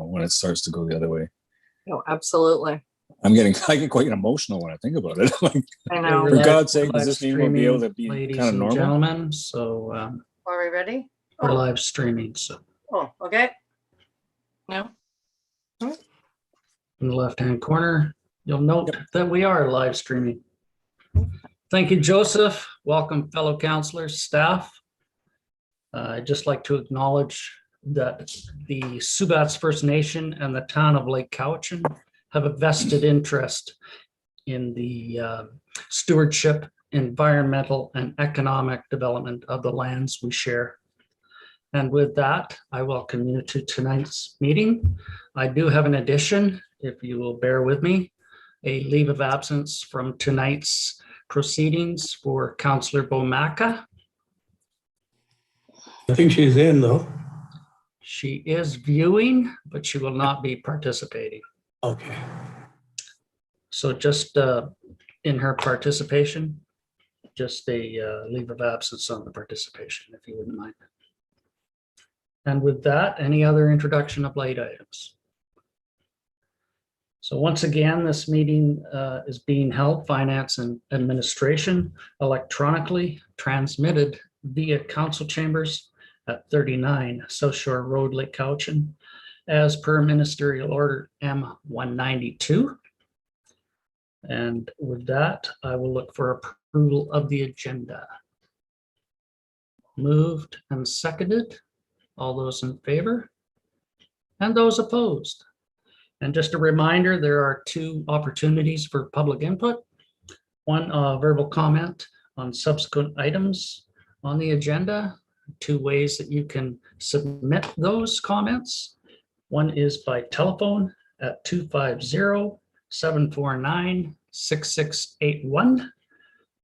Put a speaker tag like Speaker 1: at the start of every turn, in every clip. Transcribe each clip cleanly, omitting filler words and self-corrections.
Speaker 1: when it starts to go the other way.
Speaker 2: Oh, absolutely.
Speaker 1: I get quite emotional when I think about it. Like,
Speaker 2: I know.
Speaker 1: for God's sake, does this mean we'll be able to be
Speaker 3: ladies
Speaker 1: kind of
Speaker 3: and
Speaker 1: normal?
Speaker 3: gentlemen, so
Speaker 2: Are we ready?
Speaker 3: we're live streaming. So
Speaker 2: Oh, okay. No.
Speaker 3: in the left-hand corner, you'll note that we are live streaming. Thank you, Joseph. Welcome, fellow counselors, staff. I'd just like to acknowledge that the Subats First Nation and the town of Lake Cowichan have a vested interest in the stewardship, environmental, and economic development of the lands we share. And with that, I welcome you to tonight's meeting. I do have an addition, if you will bear with me, a leave of absence from tonight's proceedings for Councillor Bomaka.
Speaker 4: I think she's in though.
Speaker 3: She is viewing, but she will not be participating.
Speaker 4: Okay.
Speaker 3: So just in her participation, just a leave of absence on the participation, if you wouldn't mind. And with that, any other introduction of late items? So once again, this meeting is being held, Finance and Administration, electronically transmitted via council chambers at 39 South Shore Road, Lake Cowichan, as per Ministerial Order M192. And with that, I will look for approval of the agenda. Moved and seconded. All those in favor? And those opposed? And just a reminder, there are two opportunities for public input. One, verbal comment on subsequent items on the agenda. Two ways that you can submit those comments. One is by telephone at 250-749-6681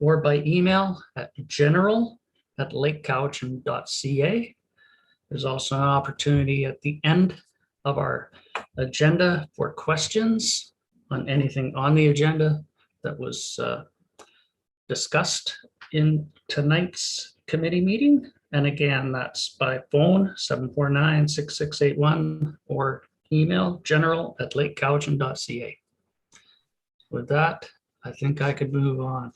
Speaker 3: or by email at general@lakecowichan.ca. There's also an opportunity at the end of our agenda for questions on anything on the agenda that was discussed in tonight's committee meeting. And again, that's by phone 749-6681 or email general@lakecowichan.ca. With that, I think I could move on.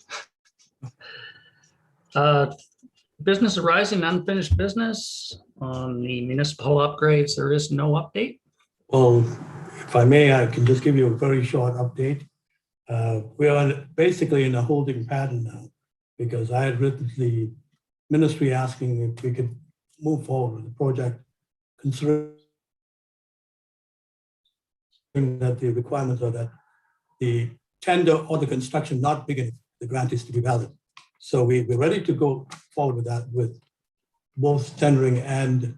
Speaker 3: Business arising, unfinished business on the municipal upgrades. There is no update.
Speaker 4: Well, if I may, I can just give you a very short update. We are basically in a holding pattern now because I had written to the ministry asking if we could move forward with the project, considering that the requirements are that the tender or the construction not begin, the grant is to be valid. So we're ready to go forward with that, with both tendering and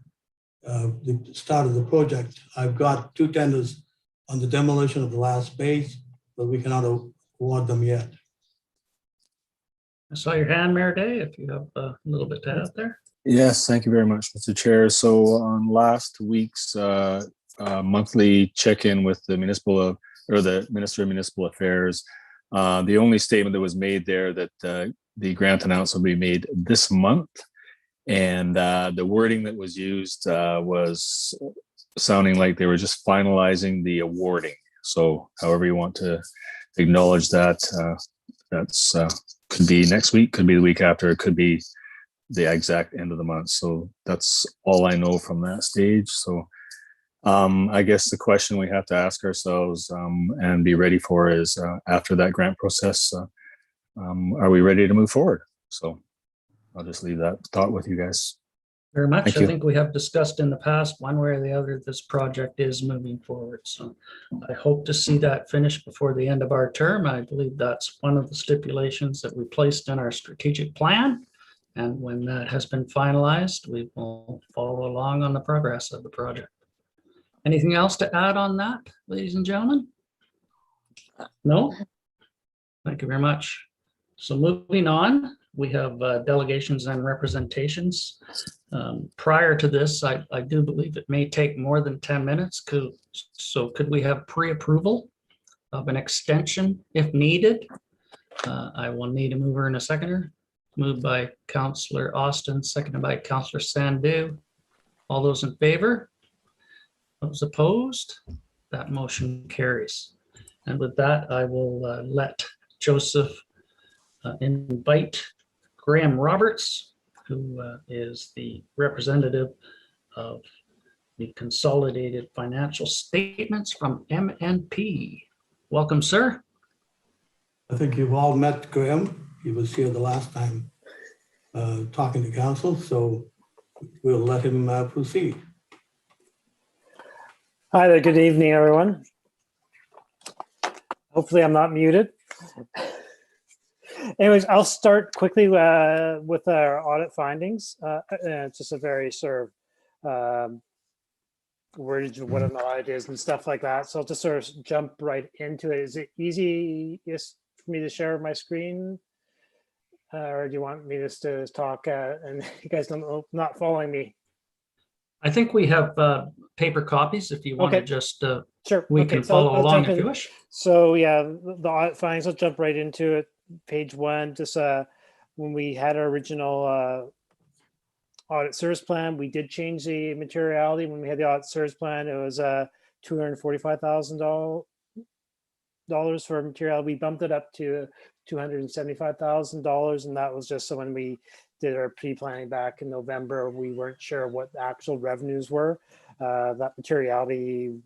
Speaker 4: the start of the project. I've got two tenders on the demolition of the last base, but we cannot award them yet.
Speaker 3: I saw your hand, Mayor Day, if you have a little bit to add there.
Speaker 1: Yes, thank you very much, Mr. Chair. So on last week's monthly check-in with the municipal or the Minister of Municipal Affairs, the only statement that was made there that the grant announcement will be made this month. And the wording that was used was sounding like they were just finalizing the awarding. So however you want to acknowledge that, that's could be next week, could be the week after, it could be the exact end of the month. So that's all I know from that stage. So I guess the question we have to ask ourselves and be ready for is after that grant process, are we ready to move forward? So I'll just leave that thought with you guys.
Speaker 3: Very much.
Speaker 1: Thank
Speaker 3: I
Speaker 1: you.
Speaker 3: think we have discussed in the past, one way or the other, this project is moving forward. So I hope to see that finished before the end of our term. I believe that's one of the stipulations that we placed in our strategic plan. And when that has been finalized, we will follow along on the progress of the project. Anything else to add on that, ladies and gentlemen? No? Thank you very much. So moving on, we have delegations and representations. Prior to this, I do believe it may take more than 10 minutes. So could we have pre-approval of an extension if needed? I will need a mover and a seconder. Moved by Councillor Austin, seconded by Councillor Sandu. All those in favor? Those opposed? That motion carries. And with that, I will let Joseph invite Graham Roberts, who is the representative of the consolidated financial statements from MNP. Welcome, sir.
Speaker 4: I think you've all met Graham. He was here the last time talking to council, so we'll let him proceed.
Speaker 5: Hi there, good evening, everyone. Hopefully I'm not muted. Anyways, I'll start quickly with our audit findings. It's just a very sort of wordage of what an audit is and stuff like that. So I'll just sort of jump right into it. Is it easy for me to share my screen? Or do you want me just to talk and you guys not following me?
Speaker 3: I think we have paper copies if you want to
Speaker 5: Okay.
Speaker 3: just,
Speaker 5: Sure.
Speaker 3: we
Speaker 5: Okay,
Speaker 3: can
Speaker 5: so
Speaker 3: follow
Speaker 5: I'll
Speaker 3: along
Speaker 5: jump
Speaker 3: if you
Speaker 5: in.
Speaker 3: wish.
Speaker 5: So yeah, the audit findings, I'll jump right into it. Page 1, just when we had our original audit service plan, we did change the materiality. When we had the audit service plan, it was $245,000 for material. We bumped it up to $275,000, and that was just so when we did our pre-planning back in November, we weren't sure what the actual revenues were. That materiality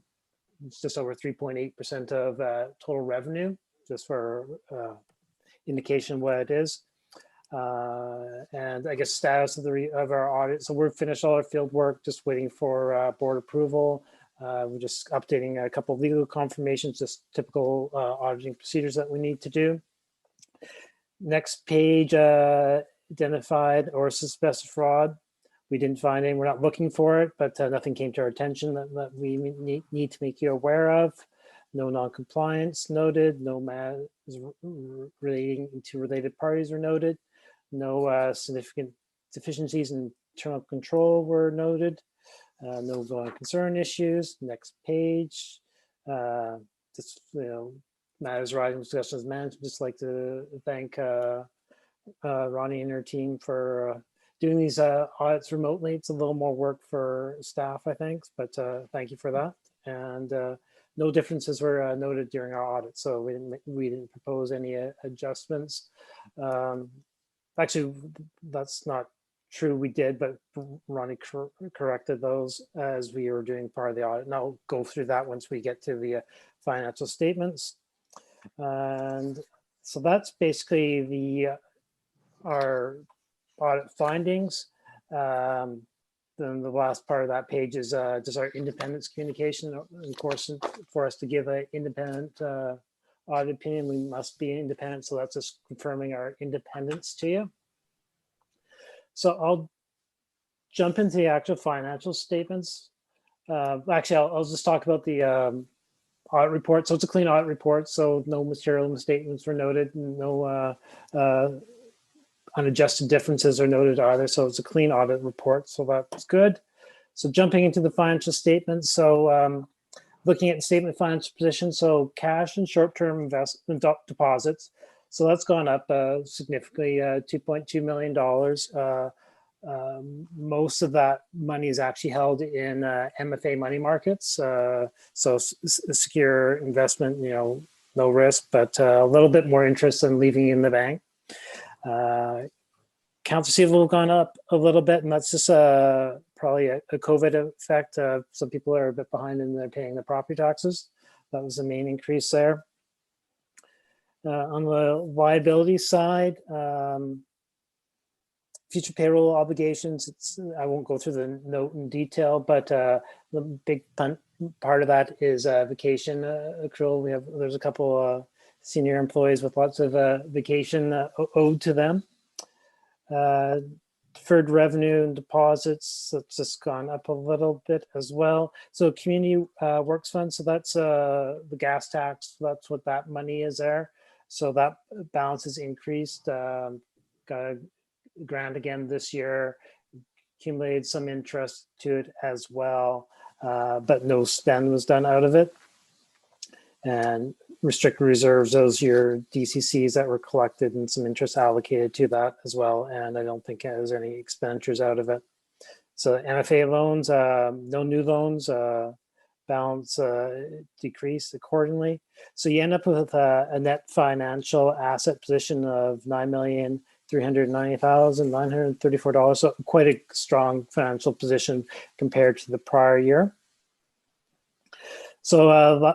Speaker 5: was just over 3.8% of total revenue, just for indication what it is. And I guess status of our audit. So we're finished all our field work, just waiting for board approval. We're just updating a couple of legal confirmations, just typical auditing procedures that we need to do. Next page, identified or suspected fraud. We didn't find any, we're not looking for it, but nothing came to our attention that we need to make you aware of. No non-compliance noted, no matters relating to related parties were noted. No significant deficiencies in internal control were noted. No going concern issues. Next page. Just, matters arising discussions management. Just like to thank Ronnie and her team for doing these audits remotely. It's a little more work for staff, I think, but thank you for that. And no differences were noted during our audit, so we didn't propose any adjustments. Actually, that's not true. We did, but Ronnie corrected those as we were doing part of the audit. And I'll go through that once we get to the financial statements. And so that's basically our audit findings. Then the last part of that page is just our independence communication. Of course, for us to give an independent audit opinion, we must be independent. So that's just confirming our independence to you. So I'll jump into the actual financial statements. Actually, I'll just talk about the audit report. So it's a clean audit report. So no material misstatements were noted. No unadjusted differences are noted either. So it's a clean audit report. So that's good. So jumping into the financial statements. So looking at the statement of financial position. So cash and short-term investment deposits. So that's gone up significantly, $2.2 million. Most of that money is actually held in MFA money markets. So secure investment, no risk, but a little bit more interest than leaving in the bank. Accounts receivable have gone up a little bit, and that's just probably a COVID effect. Some people are a bit behind in their paying their property taxes. That was the main increase there. On the liability side, future payroll obligations, I won't go through the note in detail, but the big part of that is vacation accrual. There's a couple senior employees with lots of vacation owed to them. Deferred revenue and deposits, that's just gone up a little bit as well. So community works fund, so that's the gas tax, that's what that money is there. So that balance has increased, got a grant again this year, accumulated some interest to it as well, but no spend was done out of it. And restricted reserves, those are your DCCs that were collected and some interest allocated to that as well. And I don't think there's any expenditures out of it. So MFA loans, no new loans, balance decrease accordingly. So you end up with a net financial asset position of $9,390,934. So quite a strong financial position compared to the prior year. So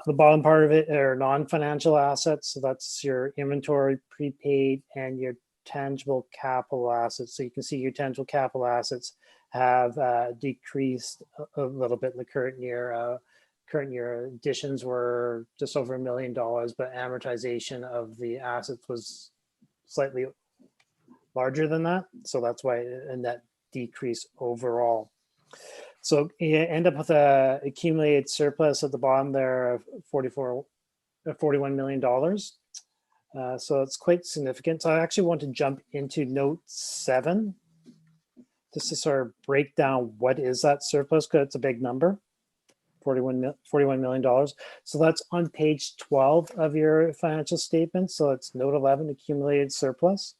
Speaker 5: the bottom part of it are non-financial assets. So that's your inventory, prepaid, and your tangible capital assets. So you can see your tangible capital assets have decreased a little bit in the current year. Current year additions were just over $1 million, but amortization of the assets was slightly larger than that. So that's why a net decrease overall. So you end up with a accumulated surplus at the bottom there of $41 million. So it's quite significant. So I actually want to jump into note 7 just to sort of break down what is that surplus, because it's a big number, $41 million. So that's on page 12 of your financial statement. So it's note 11, accumulated surplus.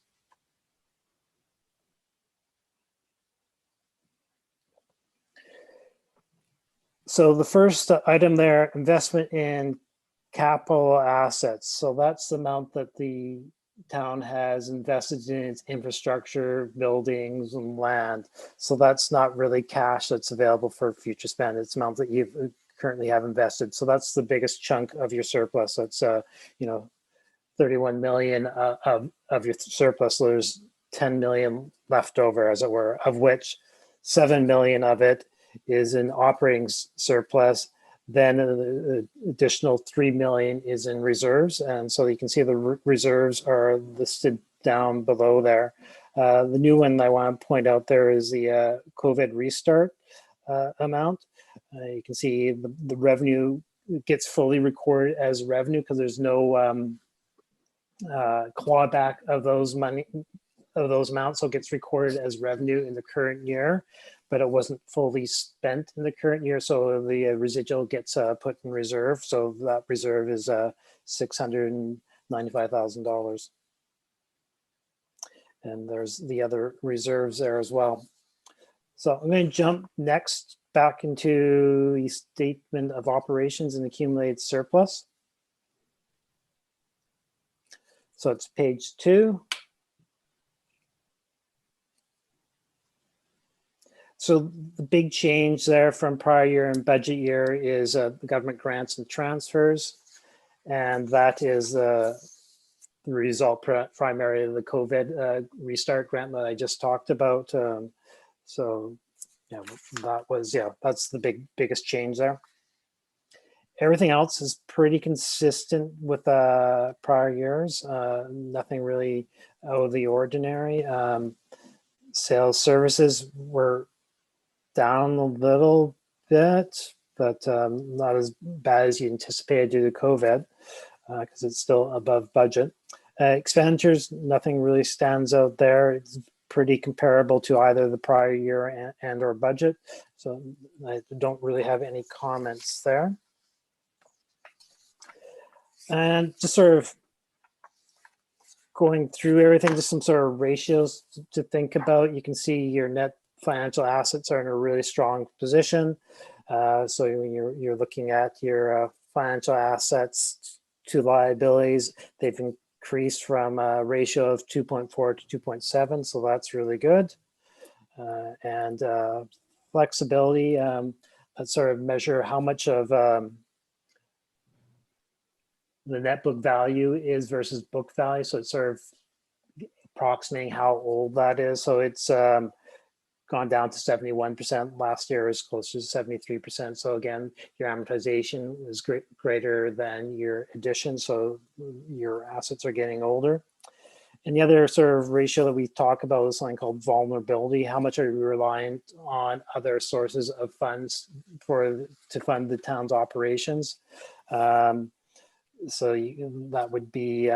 Speaker 5: So the first item there, investment in capital assets. So that's the amount that the town has invested in its infrastructure, buildings, and land. So that's not really cash that's available for future spend. It's amount that you currently have invested. So that's the biggest chunk of your surplus. That's 31 million of your surplus. So there's 10 million left over, as it were, of which 7 million of it is in operating surplus. Then an additional 3 million is in reserves. And so you can see the reserves are listed down below there. The new one I want to point out there is the COVID restart amount. You can see the revenue gets fully recorded as revenue because there's no clawback of those amounts. So it gets recorded as revenue in the current year, but it wasn't fully spent in the current year. So the residual gets put in reserve. So that reserve is $695,000. And there's the other reserves there as well. So I'm going to jump next back into the statement of operations and accumulated surplus. So it's page 2. So the big change there from prior year and budget year is the government grants and transfers. And that is the result primarily of the COVID restart grant that I just talked about. So yeah, that's the biggest change there. Everything else is pretty consistent with prior years. Nothing really out of the ordinary. Sales services were down a little bit, but not as bad as you anticipated due to COVID, because it's still above budget. Expenditures, nothing really stands out there. It's pretty comparable to either the prior year and or budget. So I don't really have any comments there. And just sort of going through everything, just some sort of ratios to think about. You can see your net financial assets are in a really strong position. So when you're looking at your financial assets to liabilities, they've increased from a ratio of 2.4 to 2.7. So that's really good. And flexibility, let's sort of measure how much of the net book value is versus book value. So it's sort of approximating how old that is. So it's gone down to 71%. Last year is closer to 73%. So again, your amortization is greater than your addition. So your assets are getting older. And the other sort of ratio that we talk about is something called vulnerability. How much are you reliant on other sources of funds to fund the town's operations? So that would be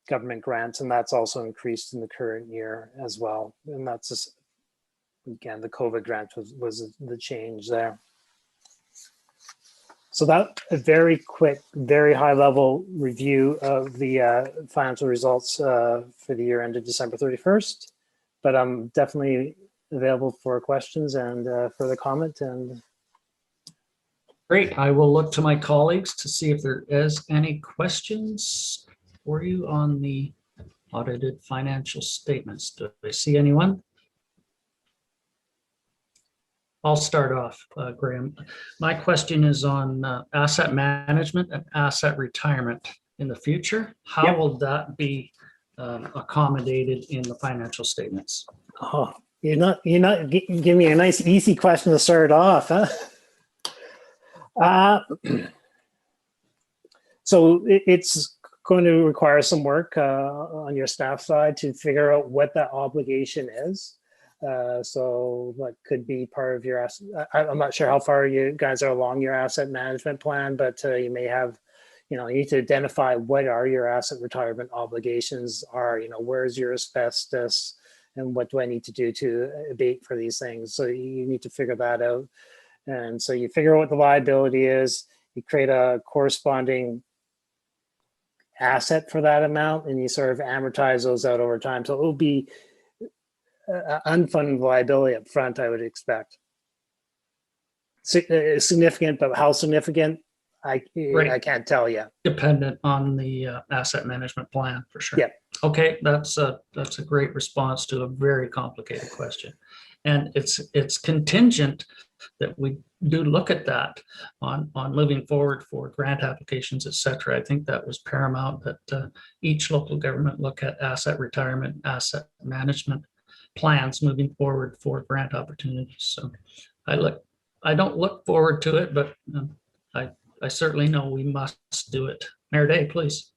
Speaker 5: government grants, and that's also increased in the current year as well. And that's just, again, the COVID grant was the change there. So that a very quick, very high level review of the financial results for the year ended December 31st. But I'm definitely available for questions and further comment. And
Speaker 3: Great. I will look to my colleagues to see if there is any questions for you on the audited financial statements. Do I see anyone? I'll start off, Graham. My question is on asset management and asset retirement in the future. How
Speaker 5: Yep.
Speaker 3: will that be accommodated in the financial statements?
Speaker 5: Oh, give me a nice easy question to start off, huh? So it's going to require some work on your staff side to figure out what that obligation is. So what could be part of your asset? I'm not sure how far you guys are along your asset management plan, but you may have, you need to identify what are your asset retirement obligations are, where's your asbestos and what do I need to do to abate for these things? So you need to figure that out. And so you figure out what the liability is, you create a corresponding asset for that amount, and you sort of amortize those out over time. So it will be unfunded liability up front, I would expect. Significant, but how significant, I can't tell you.
Speaker 3: Dependent on the asset management plan, for sure.
Speaker 5: Yeah.
Speaker 3: Okay, that's a great response to a very complicated question. And it's contingent that we do look at that on moving forward for grant applications, et cetera. I think that was paramount that each local government look at asset retirement, asset management plans moving forward for grant opportunities. So I don't look forward to it, but I certainly know we must do it. Mayor Day, please.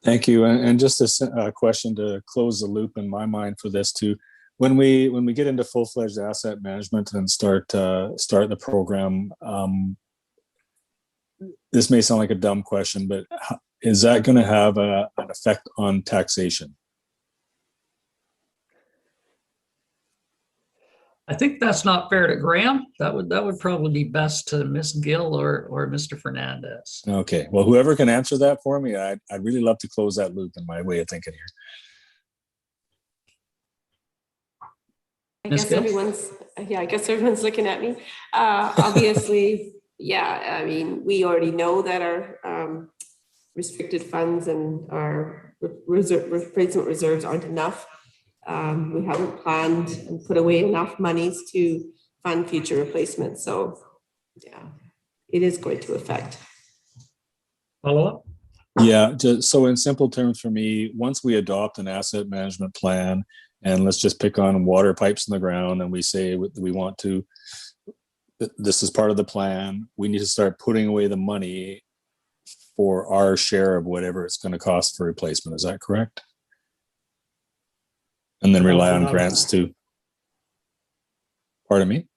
Speaker 1: Thank you. And just a question to close the loop in my mind for this too. When we get into full-fledged asset management and start the program, this may sound like a dumb question, but is that going to have an effect on taxation?
Speaker 3: I think that's not fair to Graham. That would probably be best to Ms. Gill or Mr. Fernandez.
Speaker 1: Okay. Well, whoever can answer that for me, I'd really love to close that loop in my way of thinking here.
Speaker 6: I
Speaker 3: Ms.
Speaker 6: guess everyone's looking at me. Obviously, yeah, I mean, we already know that our restricted funds and our replacement reserves aren't enough. We haven't planned and put away enough monies to fund future replacements. So yeah, it is going to affect.
Speaker 3: Follow up?
Speaker 1: Yeah, so in simple terms for me, once we adopt an asset management plan, and let's just pick on water pipes in the ground, and we say we want to, this is part of the plan, we need to start putting away the money for our share of whatever it's going to cost for replacement. Is that correct? And then rely on grants too. Pardon me?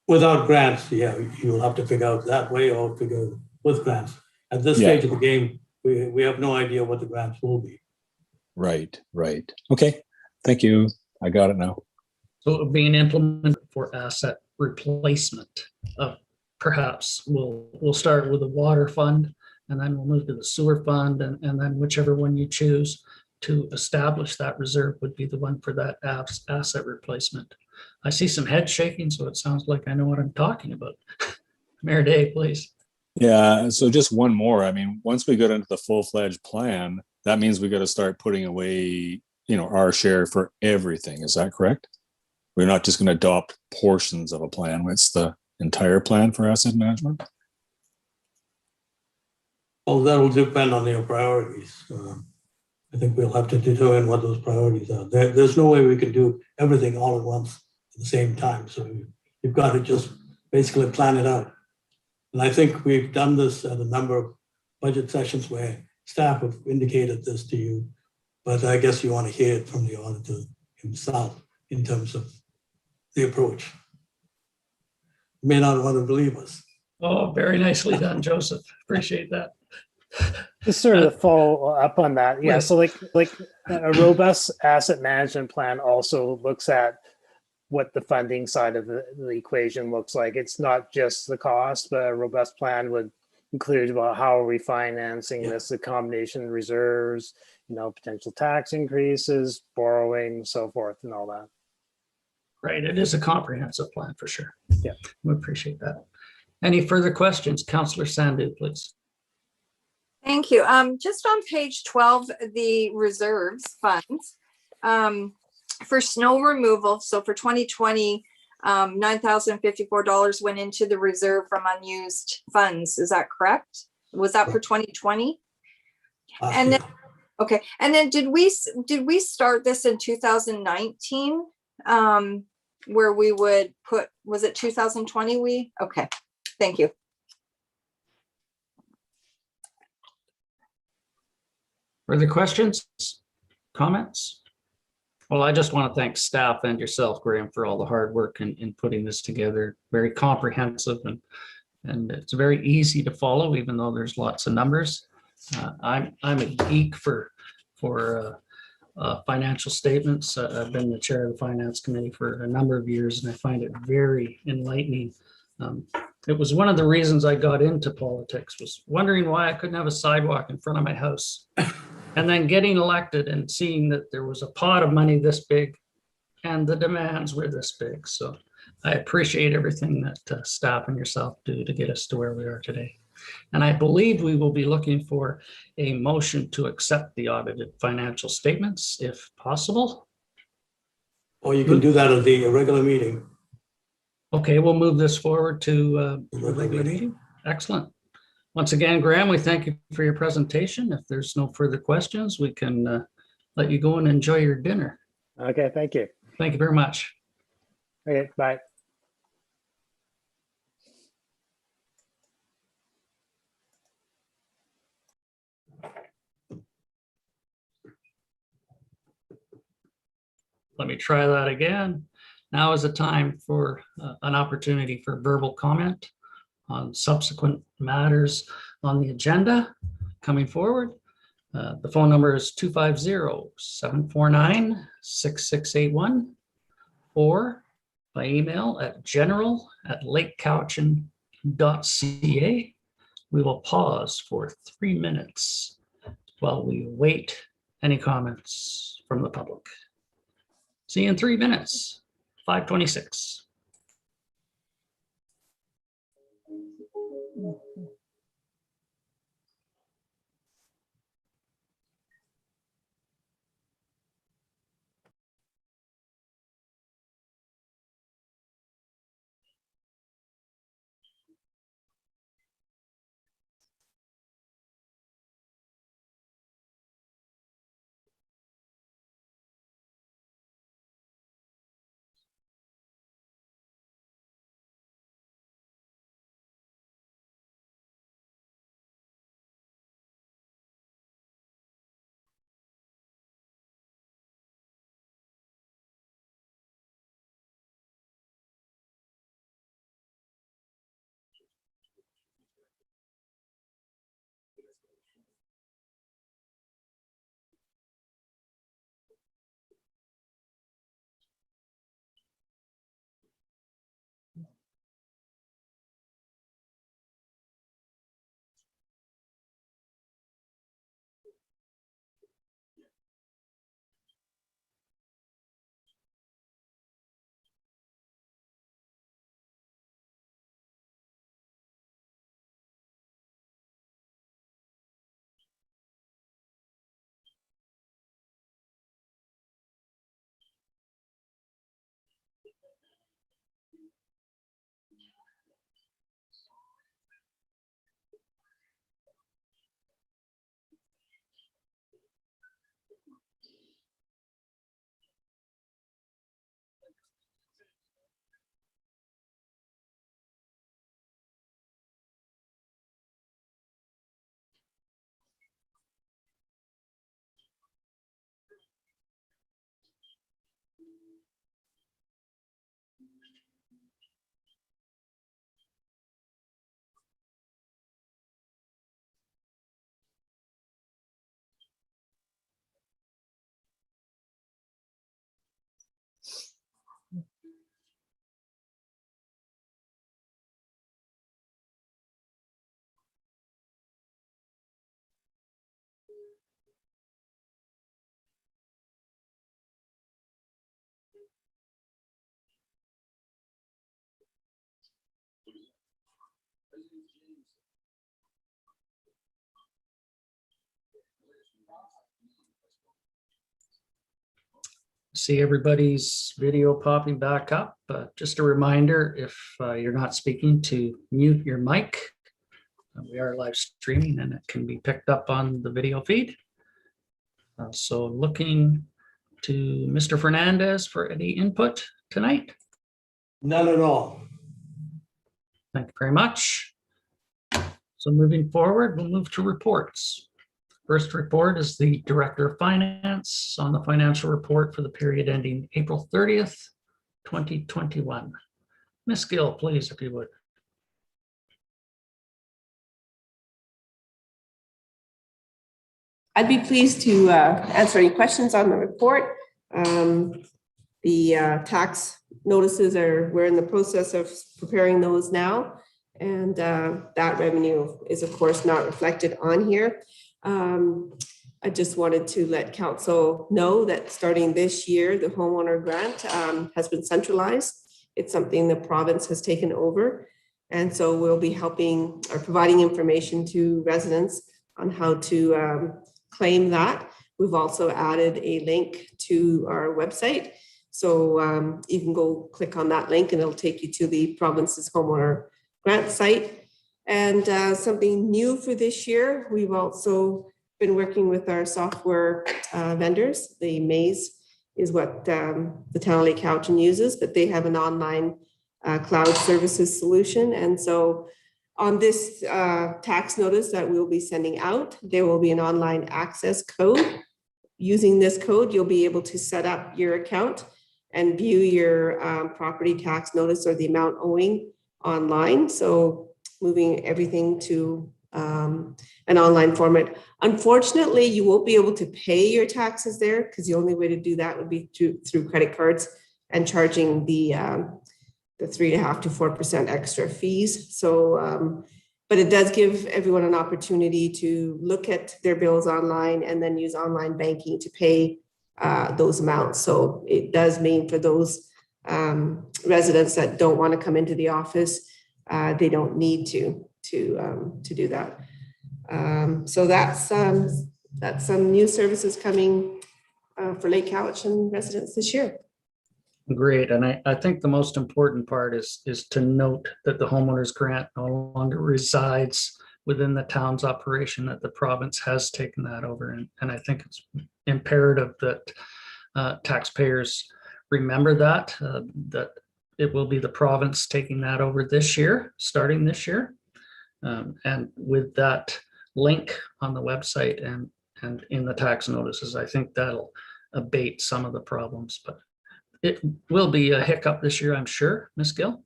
Speaker 4: Without grants, yeah, you'll have to figure out that way or figure with grants. At this stage of the game, we have no idea what the grants will be.
Speaker 3: Right.
Speaker 1: Okay, thank you. I got it now.
Speaker 3: So being implemented for asset replacement. Perhaps we'll start with the water fund, and then we'll move to the sewer fund, and then whichever one you choose to establish that reserve would be the one for that asset replacement. I see some head shaking, so it sounds like I know what I'm talking about. Mayor Day, please.
Speaker 1: Yeah, so just one more. I mean, once we get into the full-fledged plan, that means we got to start putting away, our share for everything. Is that correct? We're not just going to adopt portions of a plan. It's the entire plan for asset management.
Speaker 4: Well, that will depend on their priorities. I think we'll have to determine what those priorities are. There's no way we can do everything all at once at the same time. So you've got to just basically plan it out. And I think we've done this at a number of budget sessions where staff have indicated this to you, but I guess you want to hear it from the auditor himself in terms of the approach. You may not want to believe us.
Speaker 3: Oh, very nicely done, Joseph. Appreciate that.
Speaker 5: Just sort of follow up on that. Yeah.
Speaker 3: Please.
Speaker 5: So like a robust asset management plan also looks at what the funding side of the equation looks like. It's not just the cost, but a robust plan would include, well, how are we financing this, the combination reserves, potential tax increases, borrowing, so forth, and all that.
Speaker 3: Right, it is a comprehensive plan for sure.
Speaker 5: Yeah.
Speaker 3: We appreciate that. Any further questions? Councillor Sandu, please.
Speaker 7: Thank you. Just on page 12, the reserves funds, for snow removal. So for 2020, $9,054 went into the reserve from unused funds. Is that correct? Was that for 2020? And then, okay. And then did we start this in 2019? Where we would put, was it 2020? Okay. Thank you.
Speaker 3: Further questions, comments? Well, I just want to thank staff and yourself, Graham, for all the hard work in putting this together. Very comprehensive and it's very easy to follow, even though there's lots of numbers. I'm a geek for financial statements. I've been the chair of the finance committee for a number of years, and I find it very enlightening. It was one of the reasons I got into politics, was wondering why I couldn't have a sidewalk in front of my house. And then getting elected and seeing that there was a pot of money this big and the demands were this big. So I appreciate everything that staff and yourself do to get us to where we are today. And I believe we will be looking for a motion to accept the audited financial statements if possible.
Speaker 4: Or you can do that at the regular meeting.
Speaker 3: Okay, we'll move this forward to
Speaker 4: The
Speaker 3: the regular meeting. Excellent. Once again, Graham, we thank you for your presentation. If there's no further questions, we can let you go and enjoy your dinner.
Speaker 5: Okay, thank you.
Speaker 3: Thank you very much.
Speaker 5: Okay, bye.
Speaker 3: Let me try that again. Now is the time for an opportunity for verbal comment on subsequent matters on the agenda coming forward. The phone number is 250-749-6681 or by email at general@lakecowichan.ca. We will pause for 3 minutes while we await any comments from the public. See you in 3 minutes, 5:26. See everybody's video popping back up. Just a reminder, if you're not speaking, to mute your mic. We are live streaming and it can be picked up on the video feed. So looking to Mr. Fernandez for any input tonight.
Speaker 4: None at all.
Speaker 3: Thank you very much. So moving forward, we'll move to reports. First report is the Director of Finance on the financial report for the period ending April 30th, 2021. Ms. Gill, please, if you would.
Speaker 6: I'd be pleased to answer any questions on the report. The tax notices we're in the process of preparing those now. And that revenue is of course not reflected on here. I just wanted to let council know that starting this year, the homeowner grant has been centralized. It's something the province has taken over. And so we'll be helping or providing information to residents on how to claim that. We've also added a link to our website. So you can go click on that link and it'll take you to the province's homeowner grant site. And something new for this year, we've also been working with our software vendors. The Maze is what the town of Lake Cowichan uses, but they have an online cloud services solution. And so on this tax notice that we'll be sending out, there will be an online access code. Using this code, you'll be able to set up your account and view your property tax notice or the amount owing online. So moving everything to an online format. Unfortunately, you won't be able to pay your taxes there because the only way to do that would be through credit cards and charging the 3.5% to 4% extra fees. So, but it does give everyone an opportunity to look at their bills online and then use online banking to pay those amounts. So it does mean for those residents that don't want to come into the office, they don't need to do that. So that's some new services coming for Lake Cowichan residents this year.
Speaker 3: Great. And I think the most important part is to note that the homeowners grant no longer resides within the town's operation, that the province has taken that over. And I think it's imperative that taxpayers remember that it will be the province taking that over this year, starting this year. And with that link on the website and in the tax notices, I think that'll abate some of the problems, but it will be a hiccup this year, I'm sure. Ms. Gill?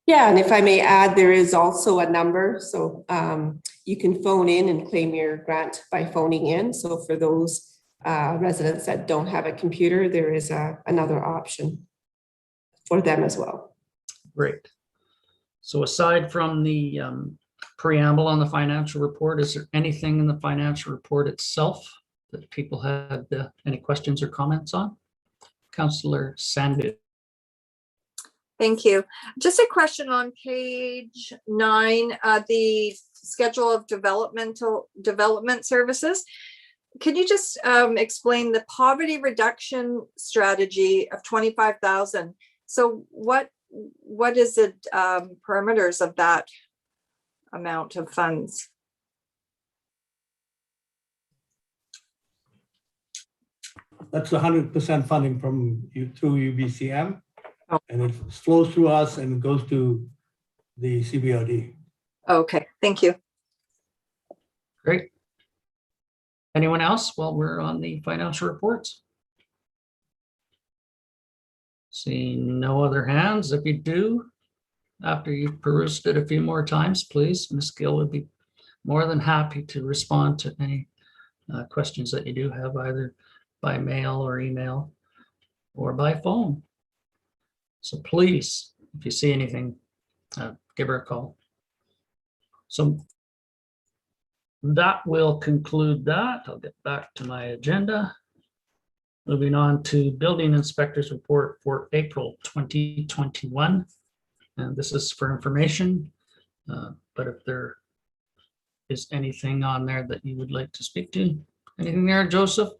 Speaker 6: Yeah, and if I may add, there is also a number. So you can phone in and claim your grant by phoning in. So for those residents that don't have a computer, there is another option for them as well.
Speaker 3: Great. So aside from the preamble on the financial report, is there anything in the financial report itself that people had any questions or comments on? Councillor Sandhu.
Speaker 7: Thank you. Just a question on page 9, the schedule of development services. Can you just explain the poverty reduction strategy of 25,000? So what is the parameters of that amount of funds?
Speaker 4: That's 100% funding from through UBCM,
Speaker 7: Oh.
Speaker 4: and it flows through us and goes to the CBRD.
Speaker 7: Okay, thank you.
Speaker 3: Great. Anyone else while we're on the financial reports? Seeing no other hands. If you do, after you've perused it a few more times, please, Ms. Gill would be more than happy to respond to any questions that you do have, either by mail or email or by phone. So please, if you see anything, give her a call. So that will conclude that. I'll get back to my agenda. Moving on to building inspector's report for April 2021. And this is for information, but if there is anything on there that you would like to speak to, anything there, Joseph?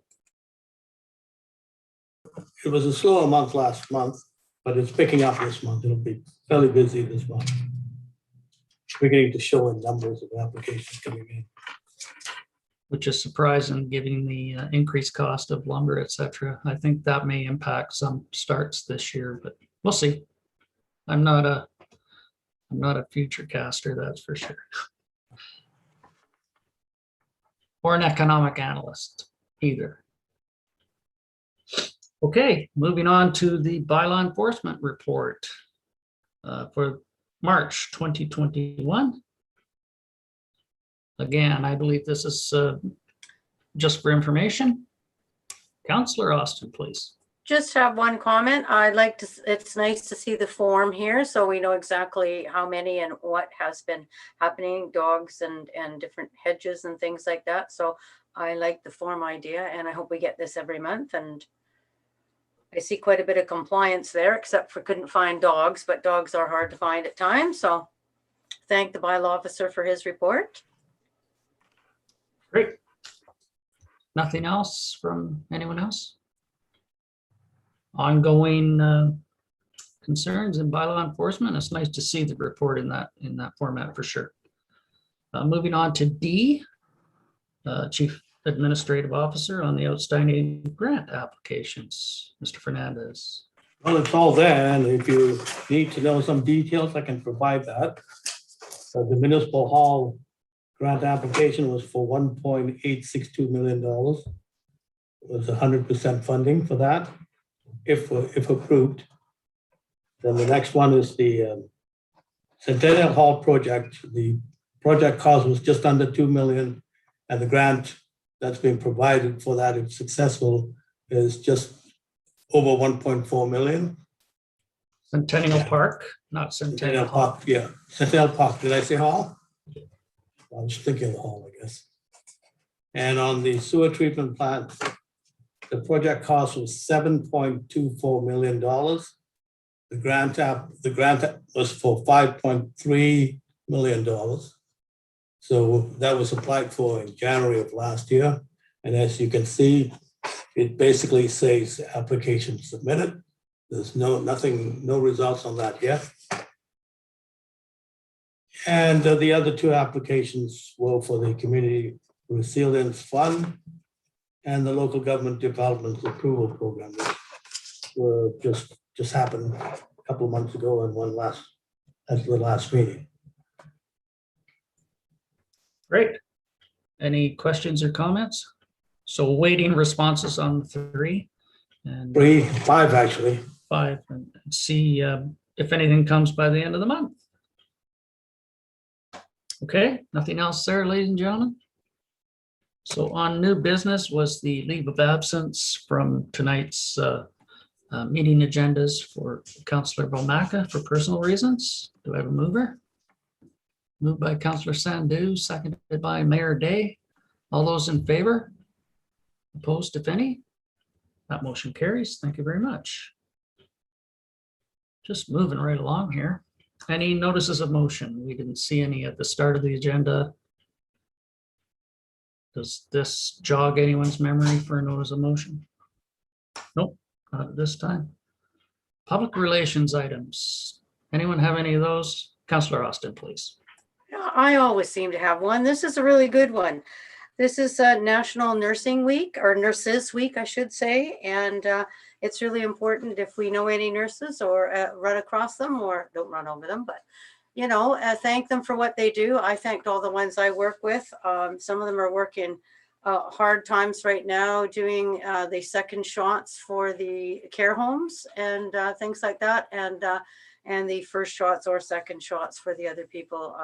Speaker 4: it was a slower month last month, but it's picking up this month. It'll be fairly busy this month. Beginning to show in numbers of applications coming in.
Speaker 3: which is surprising given the increased cost of lumber, et cetera. I think that may impact some starts this year, but we'll see. I'm not a future caster, that's for sure. Or an economic analyst either. Okay, moving on to the bylaw enforcement report for March 2021. Again, I believe this is just for information. Councillor Austin, please.
Speaker 2: Just have one comment. I'd like to, it's nice to see the form here so we know exactly how many and what has been happening, dogs and different hedges and things like that. So I like the form idea and I hope we get this every month. And I see quite a bit of compliance there, except for couldn't find dogs, but dogs are hard to find at times. So thank the bylaw officer for his report.
Speaker 3: Great. Nothing else from anyone else? Ongoing concerns in bylaw enforcement. It's nice to see the report in that format for sure. Moving on to D, Chief Administrative Officer on the outstanding grant applications. Mr. Fernandez.
Speaker 4: Well, it's all there, and if you need to know some details, I can provide that. So the municipal hall grant application was for $1.862 million. It was 100% funding for that, if approved. Then the next one is the Centennial Hall project. The project cost was just under $2 million, and the grant that's been provided for that, if successful, is just over 1.4 million.
Speaker 3: Centennial Park, not Centennial Hall.
Speaker 4: Park, yeah. Centennial Park, did I say hall? I was thinking of the hall, I guess. And on the sewer treatment plant, the project cost was $7.24 million. The grant was for $5.3 million. So that was applied for in January of last year. And as you can see, it basically says application submitted. There's no results on that yet. And the other two applications were for the Community Resilience Fund and the Local Government Development Approval Program, which were just happened a couple of months ago and one at the last meeting.
Speaker 3: Great. Any questions or comments? So waiting responses on 3 and
Speaker 4: 5 actually.
Speaker 3: 5, and see if anything comes by the end of the month. Okay, nothing else there, ladies and gentlemen. So on new business was the leave of absence from tonight's meeting agendas for Councillor Bomaka for personal reasons. Do I have a mover? Moved by Councillor Sandu, seconded by Mayor Day. All those in favor? Opposed, if any? That motion carries. Thank you very much. Just moving right along here. Any notices of motion? We didn't see any at the start of the agenda. Does this jog anyone's memory for a notice of motion? Nope, not at this time. Public relations items. Anyone have any of those? Councillor Austin, please.
Speaker 2: I always seem to have one. This is a really good one. This is National Nursing Week, or Nurses Week, I should say. And it's really important if we know any nurses or run across them, or don't run over them, but you know, thank them for what they do. I thanked all the ones I work with. Some of them are working hard times right now, doing the second shots for the care homes and things like that, and the first shots or second shots for the other people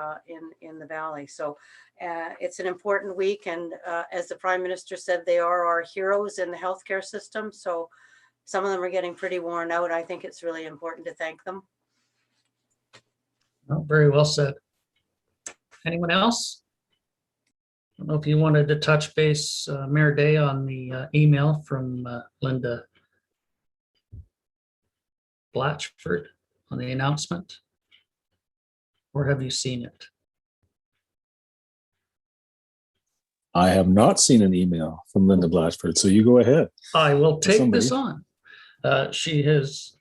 Speaker 2: in the valley. So it's an important week, and as the Prime Minister said, they are our heroes in the healthcare system. So some of them are getting pretty worn out. I think it's really important to thank them.
Speaker 3: Oh, very well said. Anyone else? I don't know if you wanted to touch base, Mayor Day, on the email from Linda Blatchford on the announcement, or have you seen it?
Speaker 1: I have not seen an email from Linda Blatchford, so you go ahead.
Speaker 3: I will take
Speaker 1: somebody.
Speaker 3: this on. She has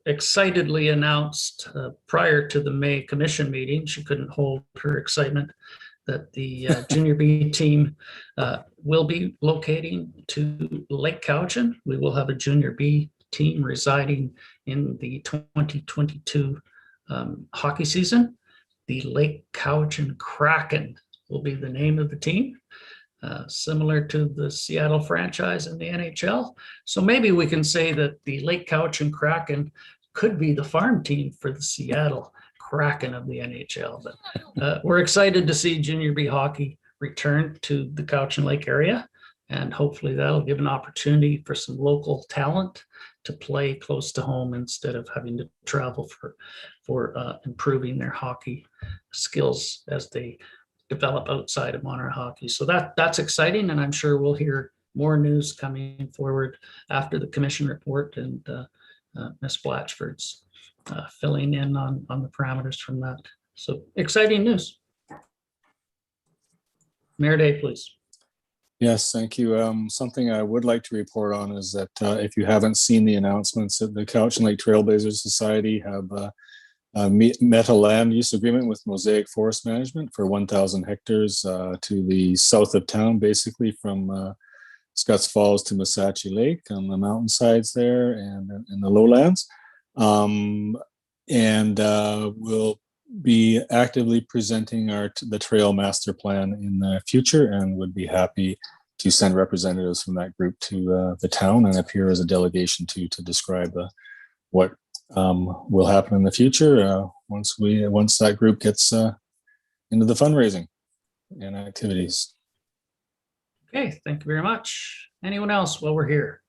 Speaker 3: excitedly announced prior to the May commission meeting, she couldn't hold her excitement, that the junior B team will be locating to Lake Cowichan. We will have a junior B team residing in the 2022 hockey season. The Lake Cowichan Kraken will be the name of the team, similar to the Seattle franchise in the NHL. So maybe we can say that the Lake Cowichan Kraken could be the farm team for the Seattle Kraken of the NHL. But we're excited to see junior B hockey return to the Cowichan Lake area, and hopefully that'll give an opportunity for some local talent to play close to home instead of having to travel for improving their hockey skills as they develop outside of Monterey hockey. So that's exciting, and I'm sure we'll hear more news coming forward after the commission report, and Ms. Blatchford's filling in on the parameters from that. So exciting news. Mayor Day, please.
Speaker 1: Yes, thank you. Something I would like to report on is that if you haven't seen the announcements, that the Cowichan Lake Trailblazers Society have met a land use agreement with Mosaic Forest Management for 1,000 hectares to the south of town, basically from Scotts Falls to Missachi Lake on the mountainsides there and in the lowlands. We'll be actively presenting the trail master plan in the future, and would be happy to send representatives from that group to the town and appear as a delegation to describe what will happen in the future once that group gets into the fundraising and activities.
Speaker 3: Okay, thank you very much. Anyone else while we're here?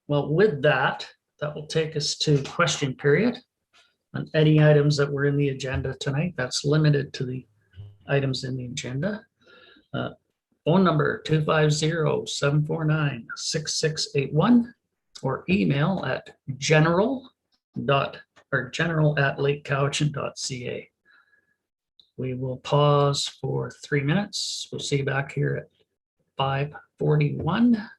Speaker 3: Well, with that will take us to question period on any items that were in the agenda tonight. That's limited to the items in the agenda. Phone number 250-749-6681 or email at general@lakecowichan.ca. We will pause for 3 minutes. We'll see you back here at 5:41.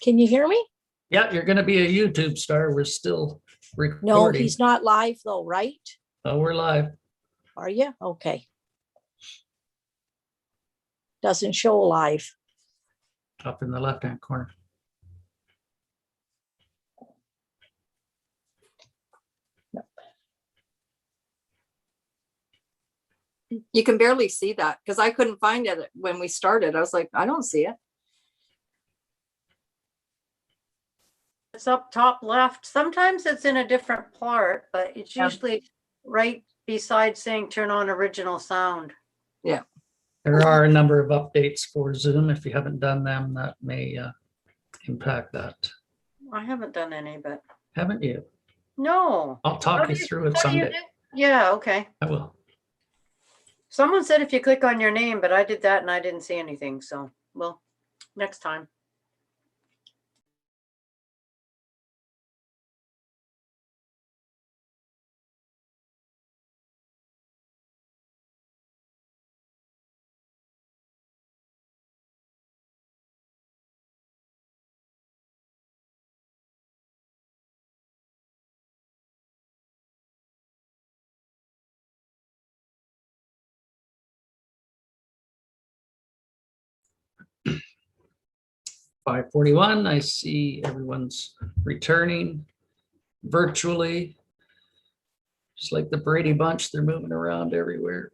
Speaker 8: Can you hear me?
Speaker 3: Yeah, you're going to be a YouTube star. We're still recording.
Speaker 8: No, he's not live though, right?
Speaker 3: Oh, we're live.
Speaker 8: Are you? Okay. Doesn't show live.
Speaker 3: Up in the left-hand corner.
Speaker 7: You can barely see that because I couldn't find it when we started. I was like, I don't see it.
Speaker 2: It's up top left. Sometimes it's in a different part, but it's usually right beside saying turn on original sound.
Speaker 7: Yeah.
Speaker 3: There are a number of updates for Zoom. If you haven't done them, that may impact that.
Speaker 2: I haven't done any, but
Speaker 3: Haven't you?
Speaker 2: no.
Speaker 3: I'll talk you through it
Speaker 2: How do you
Speaker 3: someday.
Speaker 2: do- Yeah, okay.
Speaker 3: I will.
Speaker 2: Someone said if you click on your name, but I did that and I didn't see anything. So, well, next time.
Speaker 3: 5:41, I see everyone's returning virtually. Just like the Brady Bunch, they're moving around everywhere.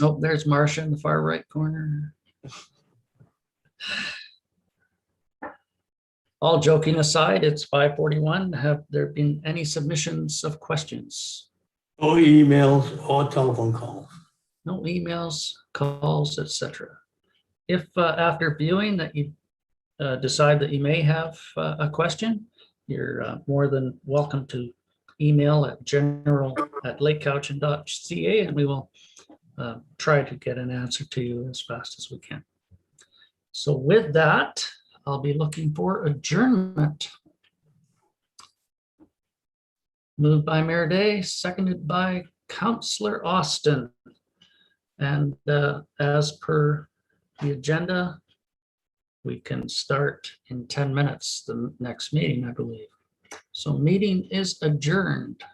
Speaker 3: Oh, there's Marcia in the far right corner. All joking aside, it's 5:41. Have there been any submissions of questions?
Speaker 4: Or emails or telephone calls.
Speaker 3: No emails, calls, etc. If after viewing that you decide that you may have a question, you're more than welcome to email at general@lakecowichan.ca, and we will try to get an answer to you as fast as we can. So with that, I'll be looking for adjournment. Moved by Mayor Day, seconded by Councillor Austin. And as per the agenda, we can start in 10 minutes, the next meeting, I believe. So meeting is adjourned.